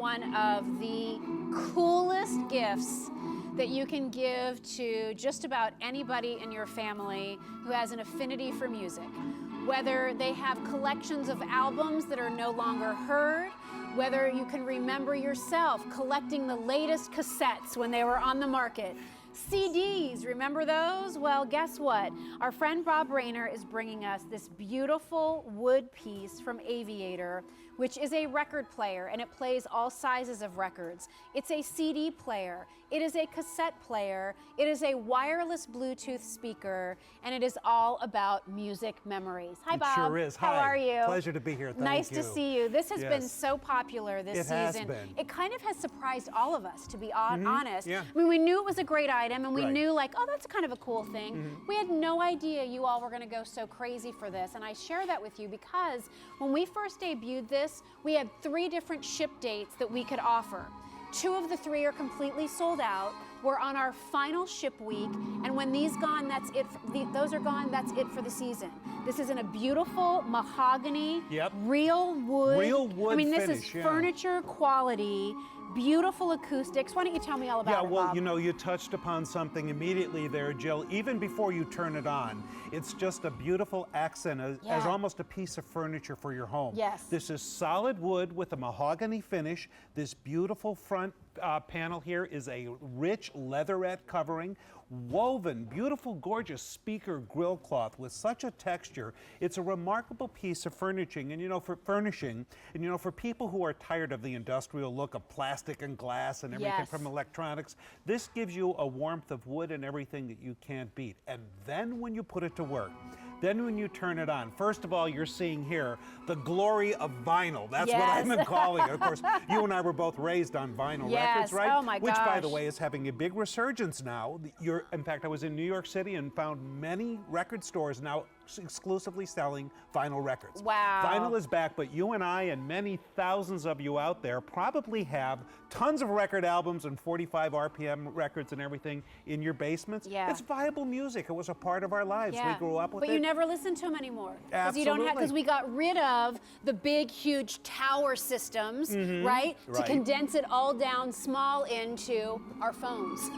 one of the coolest gifts that you can give to just about anybody in your family who has an affinity for music. Whether they have collections of albums that are no longer heard, whether you can remember yourself collecting the latest cassettes when they were on the market. CDs, remember those? Well, guess what? Our friend Bob Rayner is bringing us this beautiful wood piece from Aviator, which is a record player, and it plays all sizes of records. It's a CD player, it is a cassette player, it is a wireless Bluetooth speaker, and it is all about music memories. Hi, Bob. It sure is. How are you? Pleasure to be here. Thank you. Nice to see you. This has been so popular this season. It has been. It kind of has surprised all of us, to be honest. Yeah. I mean, we knew it was a great item, and we Right. knew, like, oh, that's kind of a cool thing. We had no idea you all were going to go so crazy for this, and I share that with you because when we first debuted this, we had 3 different ship dates that we could offer. 2 of the 3 are completely sold out. We're on our final ship week, and when these gone, that's it. Those are gone, that's it for the season. This is in a beautiful mahogany, real wood. Real wood I mean, this finish, is furniture quality. Beautiful acoustics. Why don't you tell me all about it, well, Bob? you know, you touched upon something immediately there, Jill. Even before you turn it on, it's just a beautiful accent as almost a piece of furniture for your home. Yes. This is solid wood with a mahogany finish. This beautiful front panel here is a rich leatherette covering, woven, beautiful, gorgeous speaker grill cloth with such a texture. It's a remarkable piece of furnishing, and you know, for furnishing, and you know, for people who are tired of the industrial look of plastic and glass and everything from electronics, this gives you a warmth of wood and everything that you can't beat. And then when you put it to work, then when you turn it on, first of all, you're seeing here the glory of vinyl. That's what I've been calling it. Of course, you and I were both raised on vinyl records, right? Oh my gosh. Which, by the way, is having a big resurgence now. In fact, I was in New York City and found many record stores now exclusively selling vinyl records. Wow. Vinyl is back, but you and I and many thousands of you out there probably have tons of record albums and 45 RPM records and everything in your basements. Yeah. It's viable music. It was a part of our lives. We grew up with it. But you never listen to them anymore. Absolutely. Because we got rid of the big, huge tower systems, right? To condense it all down small into our phones.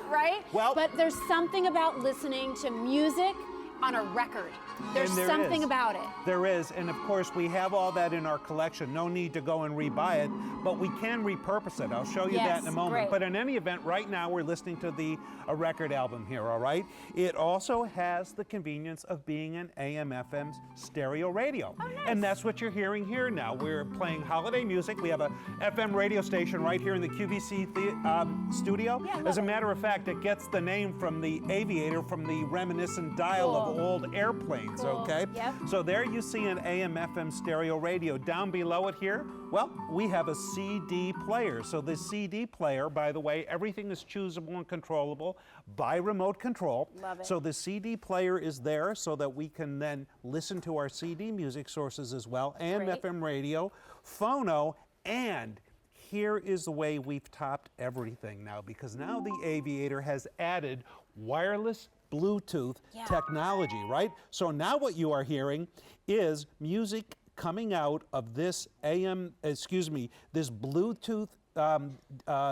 Right? Well, but there's something about listening to music on a record. There's something about it. There is, and of course we have all that in our collection. No need to go and rebuy it, but we can repurpose it. I'll show you that in a moment. Great. But in any event, right now we're listening to a record album here, all right? It also has the convenience of being an AM/FM stereo radio. Oh, nice. And that's what you're hearing here now. We're playing holiday music. We have a FM radio station right here in the QVC studio. As a matter of fact, it gets the name from the Aviator, from the reminiscent dial of old airplanes, okay? So there you see an AM/FM stereo radio. Down below it here, well, we have a CD player. So the CD player, by the way, everything is choosable and controllable by remote control. Love it. So the CD player is there so that we can then listen to our CD music sources as well, and FM radio, phono, and here is the way we've topped everything now, because now the Aviator has added wireless Bluetooth technology, right? So now what you are hearing is music coming out of this this Bluetooth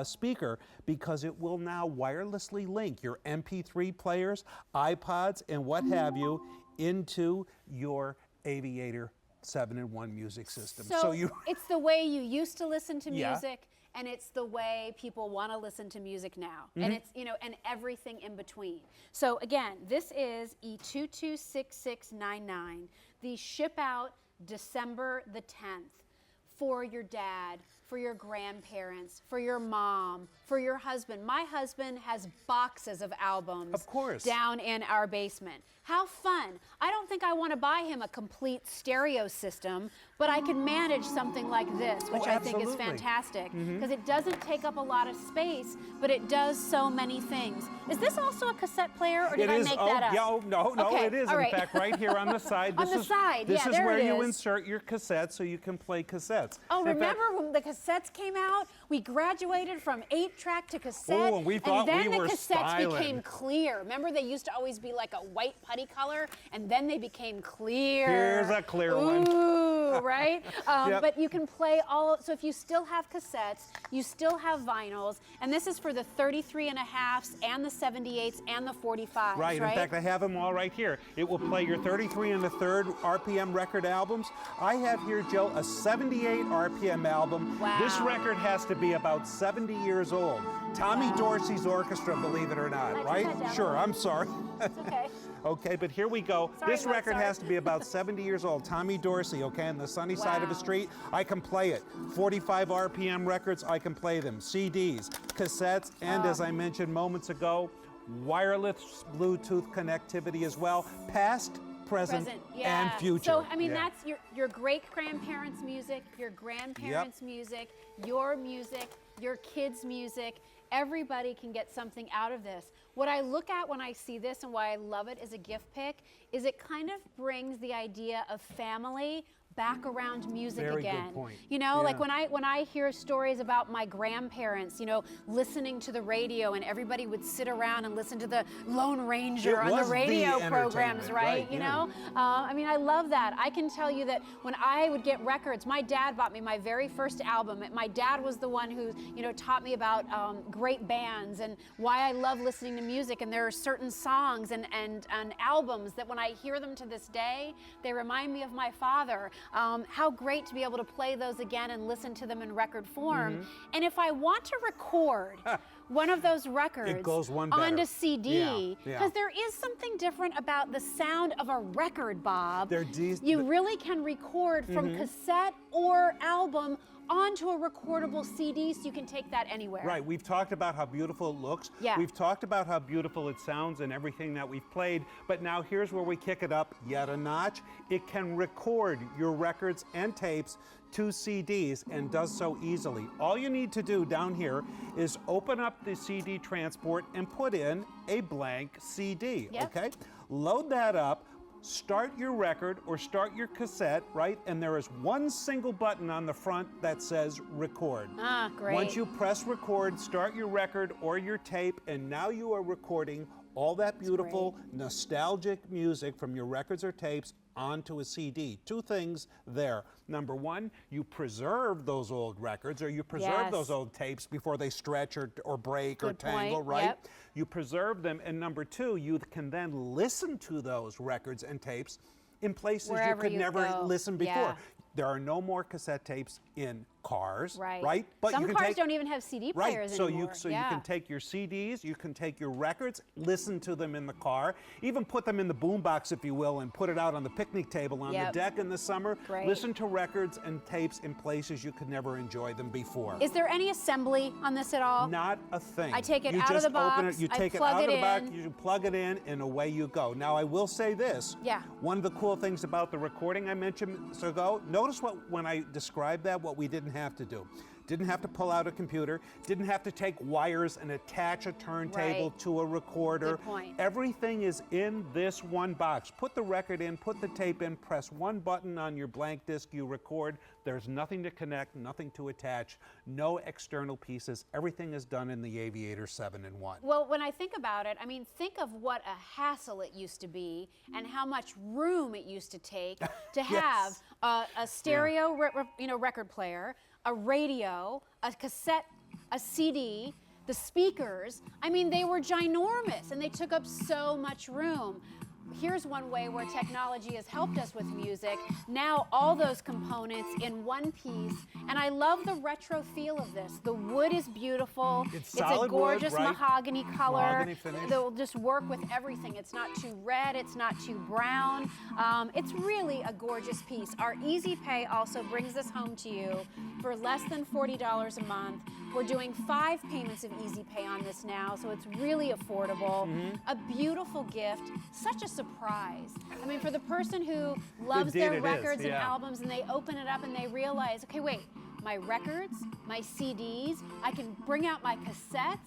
speaker, because it will now wirelessly link your MP3 players, iPods, and what have you into your Aviator 7-in-1 music system. So it's the way you used to listen to music, and it's the way people want to listen to music now. And it's, you know, and everything in between. So again, this is E226699. These ship out December the 10th for your dad, for your grandparents, for your mom, for your husband. My husband has boxes of albums down in our basement. How fun. I don't think I want to buy him a complete stereo system, but I can manage something like this, which I think is fantastic, because it doesn't take up a lot of space, but it does so many things. Is this also a cassette player, or did I make that up? No, it is. In fact, right here on the side. This is where you insert your cassette so you can play cassettes. cassettes. Oh, In fact, remember when the cassettes came out? We graduated from 8-track to cassette. Oh, and we thought then we were the cassettes styling. became clear. Remember, they used to always be like a white putty color, and then they became clear. Here's a clear one. Ooh, right? Yep. But you can play all, so if you still have cassettes, you still have vinyls, and this is for the 33.5s and the 78s and the 45s, Right. In fact, I have them all right here. It will play your 33 1/3 RPM record albums. I have here, Joe, a 78 RPM album. Wow. This record has to be about 70 years old. Tommy Dorsey's orchestra, believe it or not, Can I right? turn that down Sure, a little? I'm sorry. It's okay. Okay, but here we go. Sorry, This Mike, record sorry. has to be about 70 years old. Tommy Dorsey, okay, on the sunny side of the Wow. street. I can play it. 45 RPM records, I can play them. CDs, cassettes, and as I mentioned moments ago, wireless Bluetooth connectivity as well. Past, present, yeah. and future. So, I mean, Yeah. that's your great-grandparents' music, your grandparents' music, your music, your kids' music. Everybody can get something out of this. What I look at when I see this and why I love it as a gift pick is it kind of brings the idea of family back around music Very good again. point. You know, like Yeah. when I hear stories about my grandparents, you know, listening to the radio and everybody would sit around and listen to the Lone Ranger It on the was the radio programs, entertainment, right? right, You yeah. know, I mean, I love that. I can tell you that when I would get records, my dad bought me my very first album. My dad was the one who, you know, taught me about great bands and why I love listening to music. And there are certain songs and albums that when I hear them to this day, they remind me of my father. How great to be able to play those again and listen to them in record form. Mm-hmm. And if I want to record one of those records goes one better. onto CD, Yeah, because yeah. there is something different about the sound of a record, Bob. They're You really can record from cassette or album onto a recordable CD, so you can take that anywhere. Right, we've talked about how beautiful it looks. Yeah. We've talked about how beautiful it sounds and everything that we've played, but now here's where we kick it up yet a notch. It can record your records and tapes to CDs and does so easily. All you need to do down here is open up the CD transport and put in a blank CD, Yep. okay? Load that up. Start your record or start your cassette, right? And there is one single button on the front that says record. Ah, great. Once you press record, start your record or your tape, and now you are recording all that beautiful, nostalgic music from your records or tapes onto a CD. Two things there. Number one, you preserve those old records or you preserve Yes. those old tapes before they stretch or break or Good point, tangle, right? yep. You preserve them, and number two, you can then listen to those records and tapes in places Wherever you could you never go. listen before. Yeah. There are no more cassette tapes in cars, Right. But some you can cars take, don't even have CD players so anymore. you can take your CDs, you can take your records, listen to them in the car, even put them in the boombox, if you will, and put it out on the picnic table on Yep. the deck in the summer. Great. Listen to records and tapes in places you could never enjoy them before. Is there any assembly on this at all? Not a thing. I take it You out of just the open box, it, you I take it plug out it of the box, in. you plug it in, and away you go. Now, I will say this. Yeah. One of the cool things about the recording I mentioned minutes ago, notice when I described that, what we didn't have to do. Didn't have to pull out a computer, didn't have to take wires and attach a turntable Right. to a recorder. Good point. Everything is in this one box. Put the record in, put the tape in, press one button on your blank disc, you record. There's nothing to connect, nothing to attach, no external pieces. Everything is done in the Aviator 7-in-1. Well, when I think about it, I mean, think of what a hassle it used to be and how much room it used to take to have a stereo record player, a radio, a cassette, a CD, the speakers. I mean, they were ginormous and they took up so much room. Here's one way where technology has helped us with music. Now all those components in one piece, and I love the retro feel of this. The wood is beautiful. It's a solid wood, gorgeous right? mahogany color. Mahogany finish. They'll just work with everything. It's not too red, it's not too brown. It's really a gorgeous piece. Our Easy Pay also brings this home to you for less than $40 a month. We're doing 5 payments of Easy Pay on this now, so it's really affordable. A beautiful gift, such a surprise. I mean, for the person who loves Indeed their it is, records and yeah. albums and they open it up and they realize, okay, wait, my records, my CDs, I can bring out my cassettes.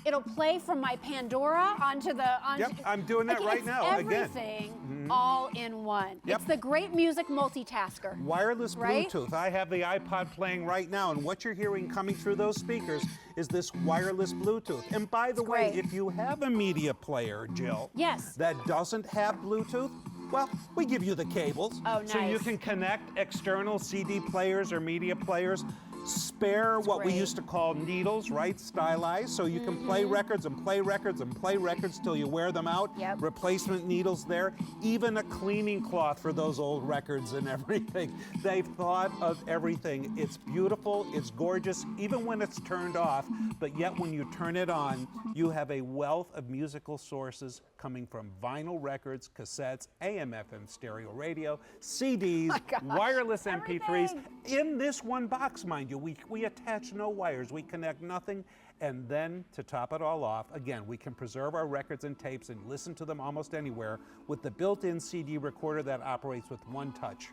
It'll play from my Pandora onto the... Yep, I'm doing that right now, again. Everything all in one. Yep. It's the great music multitasker. Wireless Right? Bluetooth. I have the iPod playing right now, and what you're hearing coming through those speakers is this wireless Bluetooth. And by the way, great. if you have a media player, Jill, Yes. that doesn't have Bluetooth, well, we give you the cables. Oh, So you nice. can connect external CD players or media players. Spare what we great. used to call needles, right? Stylized, so you can play records and play records and play records till you wear them out. Yep. Replacement needles there. Even a cleaning cloth for those old records and everything. They've thought of everything. It's beautiful, it's gorgeous, even when it's turned off, but yet when you turn it on, you have a wealth of musical sources coming from vinyl records, cassettes, AM, FM, stereo radio, CDs, wireless MP3s, everything. in this one box, mind you. We attach no wires, we connect nothing, and then to top it all off, again, we can preserve our records and tapes and listen to them almost anywhere with the built-in CD recorder that operates with one touch.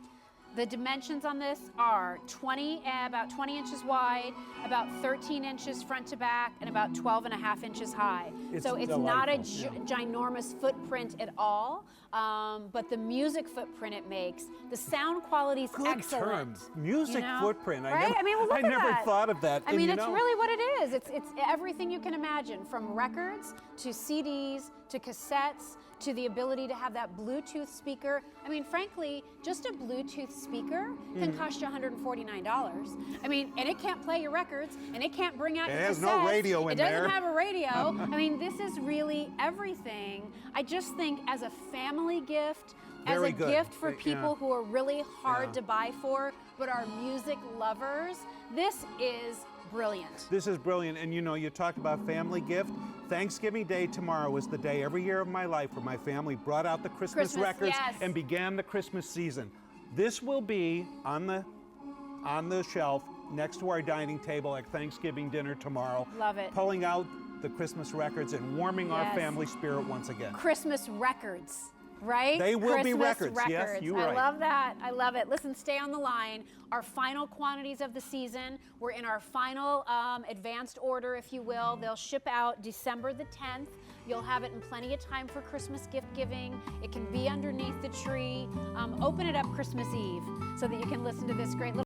The dimensions on this are about 20 inches wide, about 13 inches front to back, and about 12.5 inches high. So it's not a ginormous footprint at all, but the music footprint it makes, the sound quality is Good excellent. terms. Music You know? footprint. Right? I mean, well, look I at never that. thought of that. I And mean, you it's know, really what it is. It's everything you can imagine, from records to CDs to cassettes to the ability to have that Bluetooth speaker. I mean, frankly, just a Bluetooth speaker can cost you $149. I mean, and it can't play your records, and it can't bring out your has no cassettes. radio in there. It doesn't have a radio. I mean, this is really everything. I just think as a family gift, as Very a good. gift for Yeah. people who are really hard Yeah. to buy for, but are music lovers, this is brilliant. This is brilliant. And you know, you talked about family gift. Thanksgiving Day tomorrow is the day every year of my life where my family brought out the Christmas records yes. and began the Christmas season. This will be on the shelf next to our dining table at Thanksgiving dinner tomorrow. Love it. Pulling out the Christmas records and warming our Yes. family spirit once again. Christmas records, right? They will be Christmas records. Yes, you're I right. love that. I love it. Listen, stay on the line. Our final quantities of the season. We're in our final advanced order, if you will. They'll ship out December the 10th. You'll have it in plenty of time for Christmas gift giving. It can be underneath the tree. Open it up Christmas Eve so that you can listen to this great little